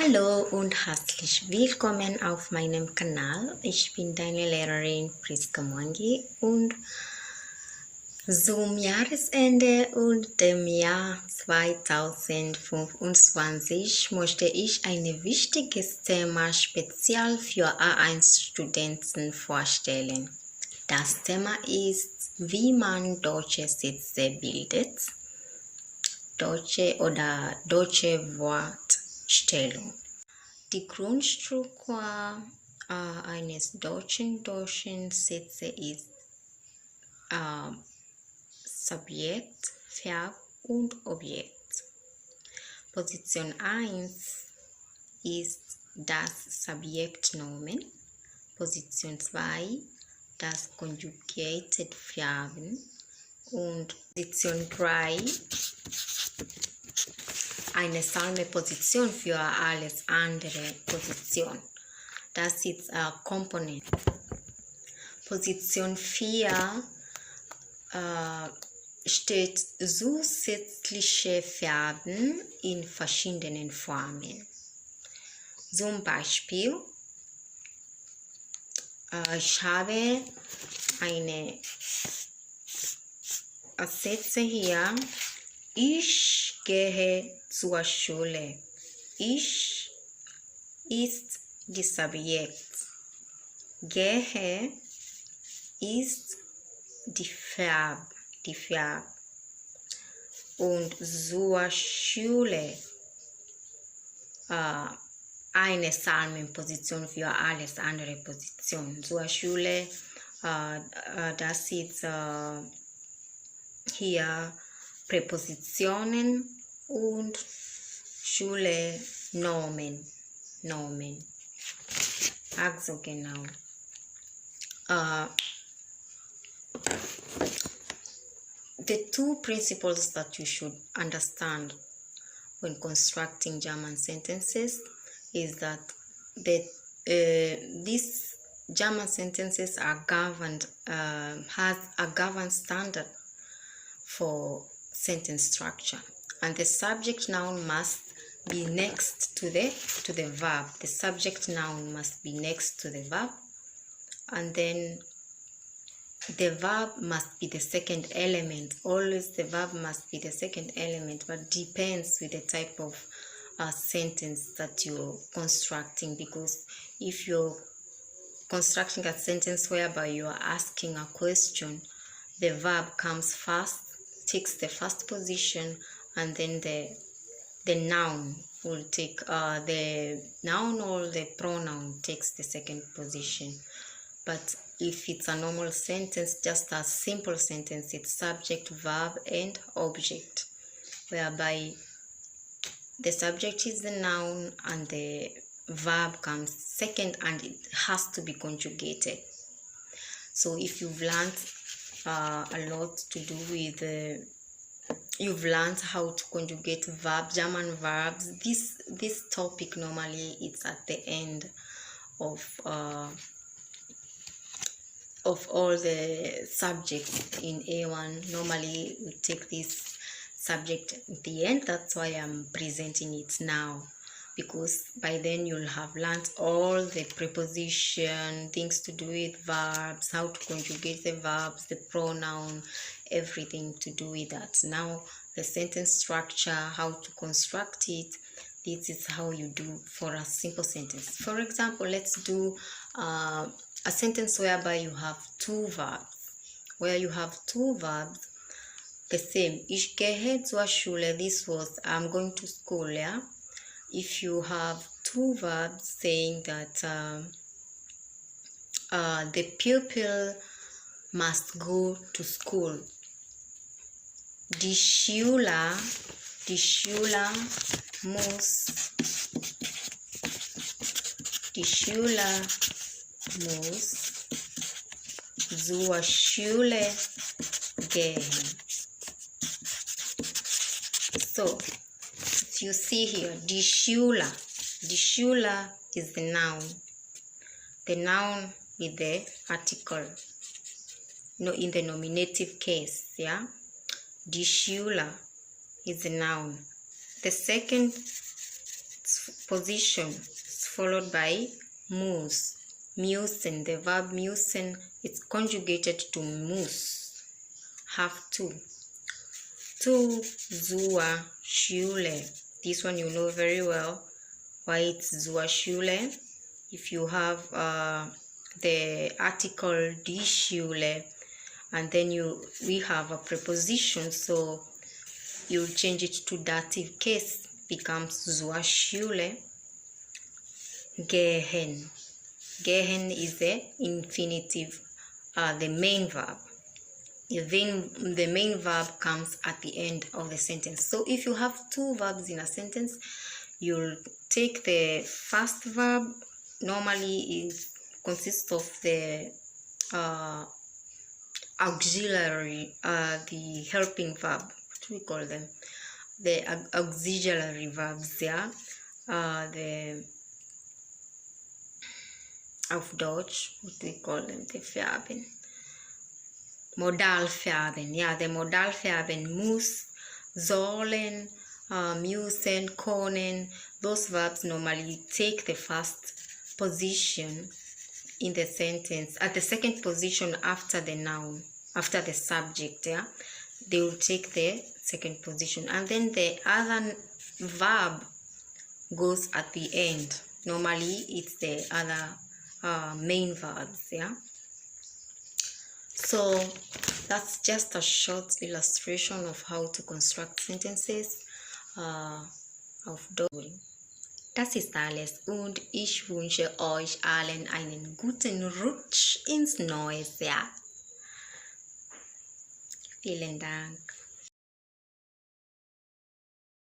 Hallo und herzlich willkommen auf meinem Kanal. Ich bin deine Lehrerin Priska Mwangi und zum Jahresende und dem Jahr 2025 möchte ich ein wichtiges Thema speziell für A1-Studenten vorstellen. Das Thema ist, wie man deutsche Sätze bildet, deutsche oder deutsche Wortstellung. Die Grundstruktur eines deutschen Satzes ist Subjekt, Verb und Objekt. Position 1 ist das Subjektnomen. Position 2 das Conjugated Verben und Position 3 eine Salmeposition für alles andere Position. Das ist Komponent. Position 4 steht zusätzliche Verben in verschiedenen Formen. Zum Beispiel, ich habe eine Sätze hier. Ich gehe zur Schule. Ich ist die Subjekt. Gehe ist die Verb. Und zur Schule eine Salmenposition für alles andere Positionen. Zur Schule, das ist hier Präpositionen und Schule Nomen. Also genau. The two principles that you should understand when constructing German sentences is that these German sentences are governed, has a governed standard for sentence structure, and the subject noun must be next to the verb. The subject noun must be next to the verb, and then the verb must be the second element. Always the verb must be the second element, but depends with the type of sentence that you're constructing, because if you're constructing a sentence whereby you are asking a question, the verb comes first, takes the first position, and then the noun will take the noun or the pronoun takes the second position. But if it's a normal sentence, just a simple sentence, it's subject, verb, and object, whereby the subject is the noun and the verb comes second, and it has to be conjugated. So if you've learned a lot to do with you've learned how to conjugate German verbs, this topic normally it's at the end of all the subjects in A1. Normally we take this subject at the end. That's why I'm presenting it now, because by then you'll have learned all the preposition, things to do with verbs, how to conjugate the verbs, the pronoun, everything to do with that. Now the sentence structure, how to construct it, this is how you do for a simple sentence. For example, let's do a sentence whereby you have two verbs. The same. Ich gehe zur Schule. This was I'm going to school, yeah? If you have two verbs saying that the pupil must go to school. Die Schüler muss zur Schule gehen. So you see here, die Schüler is the noun with the article, in the nominative case, yeah. Die Schüler is a noun. The second position is followed by muss. Müssen, the verb müssen, it's conjugated to muss. Have to. To zur Schule. This one you know very well why it's zur Schule. If you have the article die Schule and then we have a preposition, so you change it to dative case, becomes zur Schule gehen. Gehen is the infinitive, the main verb. Then the main verb comes at the end of the sentence. So if you have two verbs in a sentence, you'll take the first verb. Normally it consists of the auxiliary, the helping verb. What do we call them? The auxiliary verbs, yeah. The auf Deutsch, what do we call them? The Verben. Modalverben, yeah, the Modalverben muss, sollen, müssen, können. Those verbs normally take the first position in the sentence, at the second position after the noun, after the subject, yeah. They will take the second position, and then the other verb goes at the end. Normally it's the other main verbs, yeah. So that's just a short illustration of how to construct sentences auf Deutsch. Das ist alles und ich wünsche euch allen einen guten Rutsch ins neue Jahr. Vielen Dank.